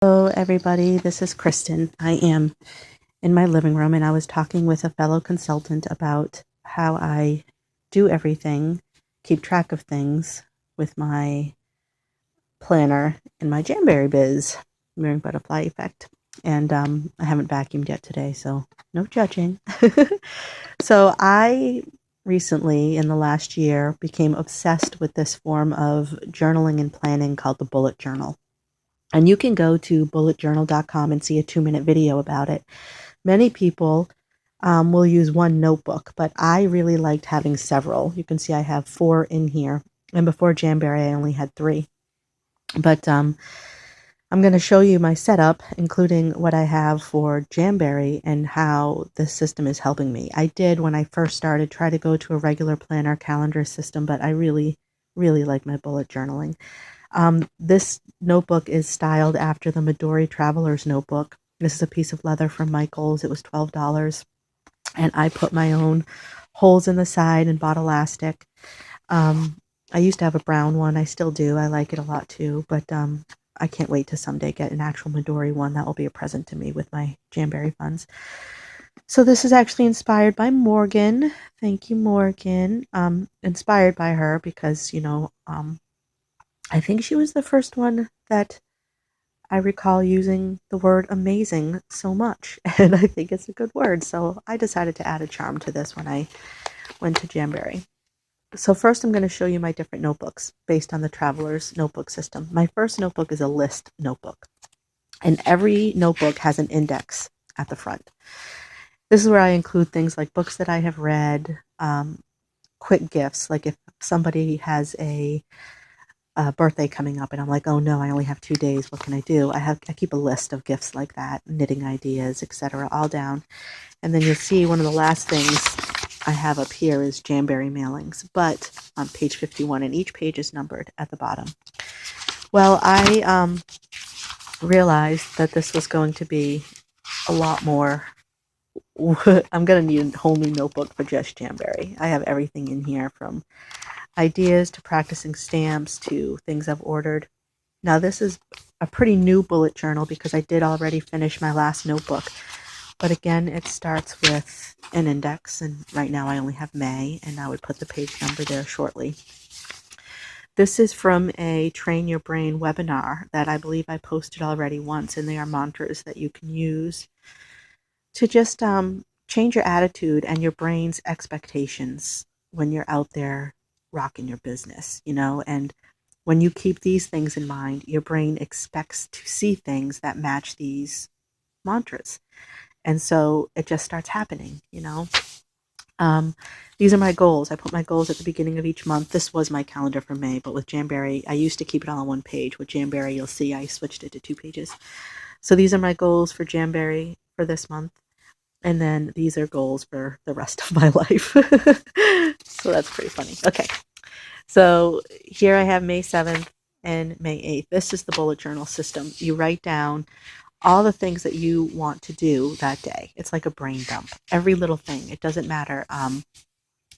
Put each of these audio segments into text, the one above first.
Hello, everybody. This is Kristen. I am in my living room and I was talking with a fellow consultant about how I do everything, keep track of things with my planner in my Jamberry biz, Mirroring Butterfly Effect. And I haven't vacuumed yet today, so no judging. So I recently, in the last year, became obsessed with this form of journaling and planning called the bullet journal. And you can go to bulletjournal.com and see a 2-minute video about it. Many people will use one notebook, but I really liked having several. You can see I have 4 in here. And before Jamberry, I only had 3. But I'm going to show you my setup, including what I have for Jamberry and how this system is helping me. I did, when I first started, try to go to a regular planner calendar system, but I really, really like my bullet journaling. This notebook is styled after the Midori Traveler's Notebook. This is a piece of leather from Michaels. It was $12. And I put my own holes in the side and bought elastic. I used to have a brown one. I still do. I like it a lot too. But I can't wait to someday get an actual Midori one. That will be a present to me with my Jamberry funds. So this is actually inspired by Morgan. Thank you, Morgan. Inspired by her because, I think she was the first one that I recall using the word amazing so much, and I think it's a good word, so I decided to add a charm to this when I went to Jamberry. So first I'm going to show you my different notebooks based on the Traveler's Notebook system. My first notebook is a list notebook, and every notebook has an index at the front. This is where I include things like books that I have read, quick gifts, like if somebody has a birthday coming up and I'm like, oh no, I only have 2 days, what can I do? I keep a list of gifts like that, knitting ideas, etc., all down. And then you'll see one of the last things I have up here is Jamberry mailings, but on page 51, and each page is numbered at the bottom. Well, I realized that this was going to be a lot more. I'm going to need a whole new notebook for just Jamberry. I have everything in here, from ideas to practicing stamps to things I've ordered. Now this is a pretty new bullet journal because I did already finish my last notebook. But again, it starts with an index, and right now I only have May, and I would put the page number there shortly. This is from a Train Your Brain webinar that I believe I posted already once, and they are mantras that you can use to just change your attitude and your brain's expectations when you're out there rocking your business, and when you keep these things in mind, your brain expects to see things that match these mantras. And so it just starts happening, These are my goals. I put my goals at the beginning of each month. This was my calendar for May, but with Jamberry, I used to keep it all on one page. With Jamberry, you'll see I switched it to 2 pages. So these are my goals for Jamberry for this month. And then these are goals for the rest of my life. So that's pretty funny. Okay. So here I have May 7th and May 8th. This is the bullet journal system. You write down all the things that you want to do that day. It's like a brain dump. Every little thing. It doesn't matter.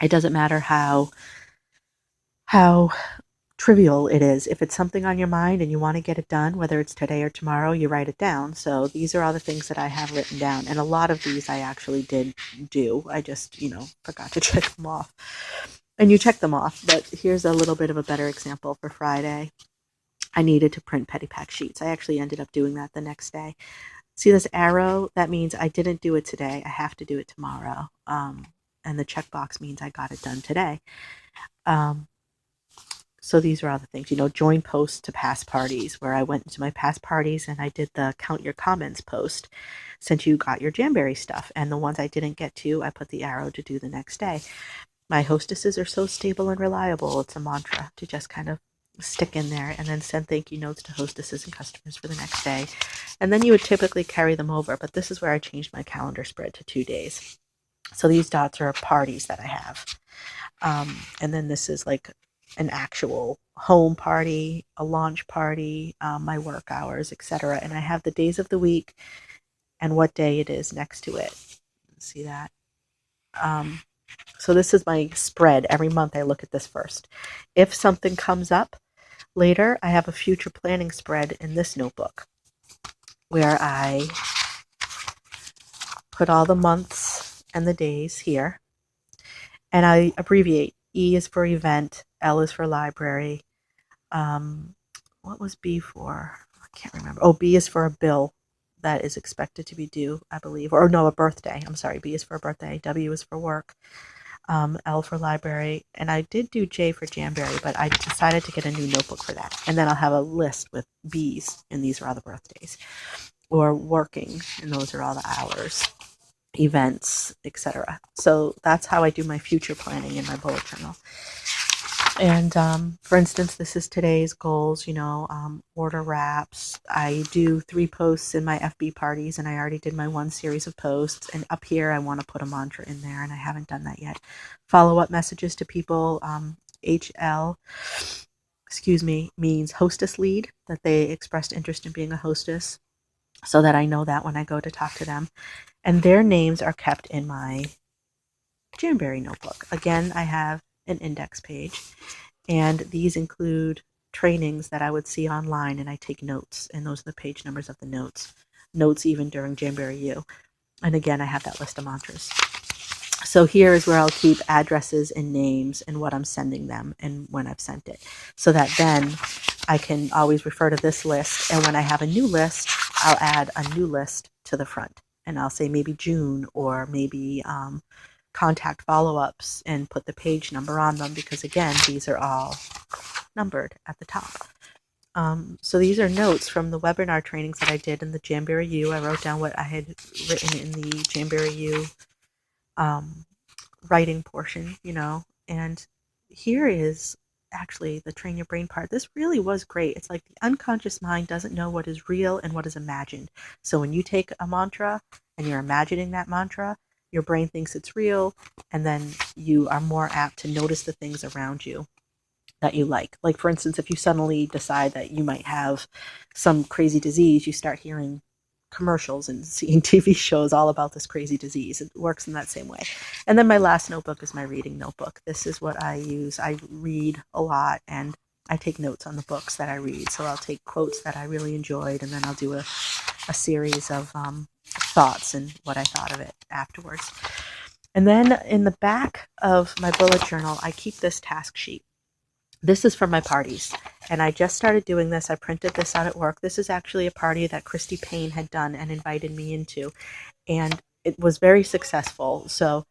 It doesn't matter how trivial it is. If it's something on your mind and you want to get it done, whether it's today or tomorrow, you write it down. So these are all the things that I have written down. And a lot of these I actually did do. I just, forgot to check them off. And you check them off. But here's a little bit of a better example for Friday. I needed to print Petty Pack sheets. I actually ended up doing that the next day. See this arrow? That means I didn't do it today. I have to do it tomorrow. And the checkbox means I got it done today. So these are all the things, join posts to past parties, where I went into my past parties and I did the count your comments post since you got your Jamberry stuff. And the ones I didn't get to, I put the arrow to do the next day. My hostesses are so stable and reliable. It's a mantra to just kind of stick in there, and then send thank you notes to hostesses and customers for the next day. And then you would typically carry them over. But this is where I changed my calendar spread to 2 days. So these dots are parties that I have. And then this is like an actual home party, a launch party, my work hours, etc. And I have the days of the week and what day it is next to it. See that? So this is my spread. Every month I look at this first. If something comes up later, I have a future planning spread in this notebook. where I put all the months and the days here, and I abbreviate. E is for event, L is for library. What was B for? I can't remember. Oh, B is for a bill that is expected to be due, I believe. Or no, a birthday. I'm sorry. B is for a birthday. W is for work. L for library. And I did do J for Jamberry, but I decided to get a new notebook for that. And then I'll have a list with B's, and these are all the birthdays. Or working, and those are all the hours, events, etc. So that's how I do my future planning in my bullet journal. And for instance, this is today's goals, order wraps. I do 3 posts in my FB parties, and I already did my 1 series of posts. And up here, I want to put a mantra in there, and I haven't done that yet. Follow-up messages to people. HL, means hostess lead, that they expressed interest in being a hostess, so that I know that when I go to talk to them. And their names are kept in my Jamberry notebook. Again, I have an index page, and these include trainings that I would see online, and I take notes, and those are the page numbers of the notes even during Jamberry U. And again, I have that list of mantras. So here is where I'll keep addresses and names and what I'm sending them and when I've sent it, so that then I can always refer to this list, and when I have a new list, I'll add a new list to the front, and I'll say maybe June, or maybe contact follow-ups, and put the page number on them, because again, these are all numbered at the top. So these are notes from the webinar trainings that I did in the Jamberry U. I wrote down what I had written in the Jamberry U writing portion, and here is actually the train your brain part. This really was great. It's like the unconscious mind doesn't know what is real and what is imagined. So when you take a mantra and you're imagining that mantra, your brain thinks it's real, and then you are more apt to notice the things around you that you like. Like, for instance, if you suddenly decide that you might have some crazy disease, you start hearing commercials and seeing TV shows all about this crazy disease. It works in that same way. And then my last notebook is my reading notebook. This is what I use. I read a lot, and I take notes on the books that I read. So I'll take quotes that I really enjoyed, and then I'll do a series of thoughts and what I thought of it afterwards. And then in the back of my bullet journal, I keep this task sheet. This is from my parties, and I just started doing this. I printed this out at work. This is actually a party that Christy Payne had done and invited me into, and it was very successful. So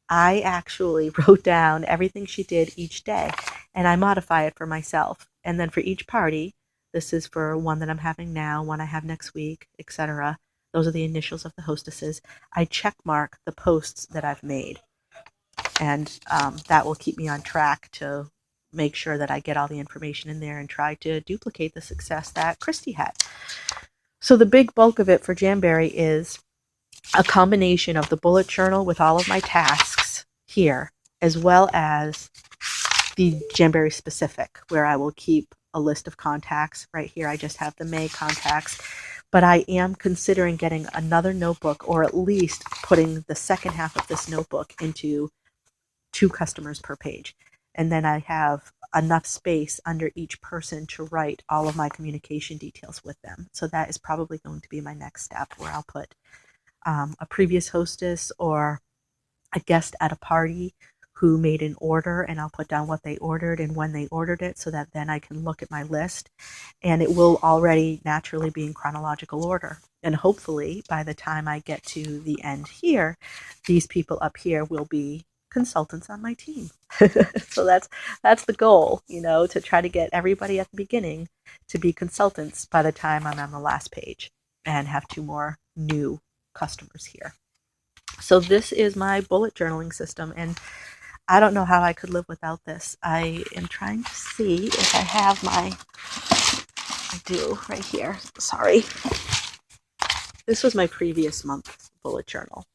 I actually wrote down everything she did each day, and I modify it for myself. And then for each party, this is for one that I'm having now, one I have next week, etc. Those are the initials of the hostesses. I check mark the posts that I've made, and that will keep me on track to make sure that I get all the information in there and try to duplicate the success that Christy had. So the big bulk of it for Jamberry is a combination of the bullet journal with all of my tasks here, as well as the Jamberry specific, where I will keep a list of contacts. Right here, I just have the May contacts, but I am considering getting another notebook, or at least putting the second half of this notebook into 2 customers per page. And then I have enough space under each person to write all of my communication details with them. So that is probably going to be my next step, where I'll put a previous hostess or a guest at a party who made an order, and I'll put down what they ordered and when they ordered it, so that then I can look at my list, and it will already naturally be in chronological order. And hopefully by the time I get to the end here, these people up here will be consultants on my team. So that's the goal, to try to get everybody at the beginning to be consultants by the time I'm on the last page, and have 2 more new customers here. So this is my bullet journaling system, and I don't know how I could live without this. I am trying to see if I have I do right here. Sorry. This was my previous month's bullet journal.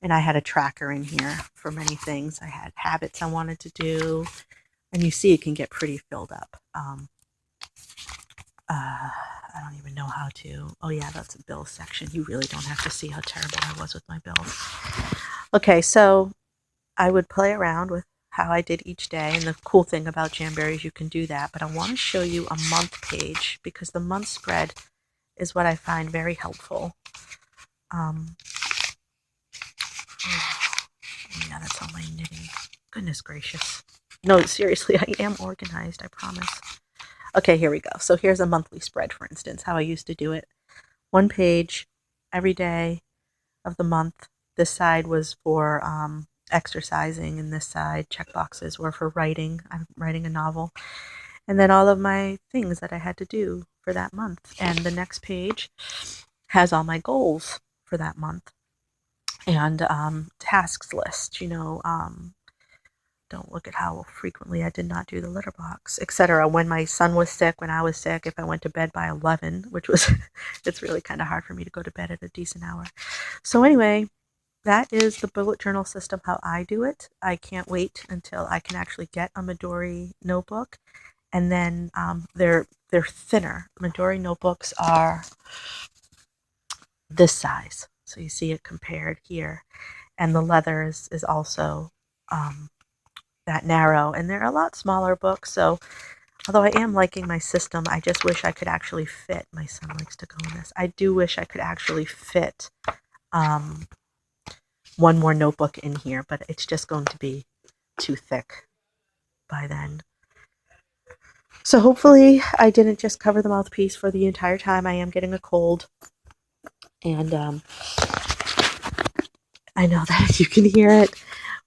And I had a tracker in here for many things. I had habits I wanted to do, and you see it can get pretty filled up. I don't even know how to. Oh yeah, that's a bills section. You really don't have to see how terrible I was with my bills. Okay, so I would play around with how I did each day, and the cool thing about Jamberry is you can do that, but I want to show you a month page, because the month spread is what I find very helpful. Yeah, that's all my knitting. Goodness gracious. No, seriously, I am organized, I promise. Okay, here we go. So here's a monthly spread, for instance, how I used to do it. One page every day of the month. This side was for exercising, and this side, check boxes, were for writing. I'm writing a novel. And then all of my things that I had to do for that month. And the next page has all my goals for that month. And tasks list, don't look at how frequently I did not do the litter box, etc. When my son was sick, when I was sick, if I went to bed by 11, which was, it's really kind of hard for me to go to bed at a decent hour. So anyway, that is the bullet journal system, how I do it. I can't wait until I can actually get a Midori notebook. And then they're thinner. Midori notebooks are this size. So you see it compared here. And the leather is also that narrow. And they're a lot smaller books. So although I am liking my system, I just wish I could actually fit. My son likes to go in this. I do wish I could actually fit one more notebook in here, but it's just going to be too thick by then. So hopefully I didn't just cover the mouthpiece for the entire time. I am getting a cold. And I know that you can hear it,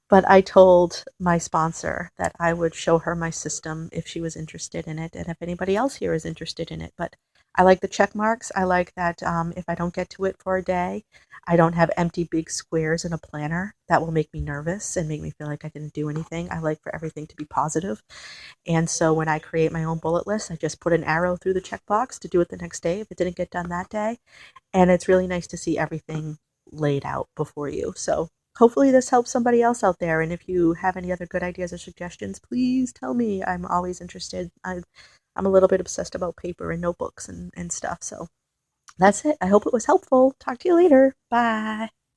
but I told my sponsor that I would show her my system if she was interested in it, and if anybody else here is interested in it. But I like the check marks. I like that if I don't get to it for a day, I don't have empty big squares in a planner. That will make me nervous and make me feel like I didn't do anything. I like for everything to be positive. And so when I create my own bullet list, I just put an arrow through the checkbox to do it the next day if it didn't get done that day. And it's really nice to see everything laid out before you. So hopefully this helps somebody else out there. And if you have any other good ideas or suggestions, please tell me. I'm always interested. I'm a little bit obsessed about paper and notebooks and stuff. So that's it. I hope it was helpful. Talk to you later. Bye.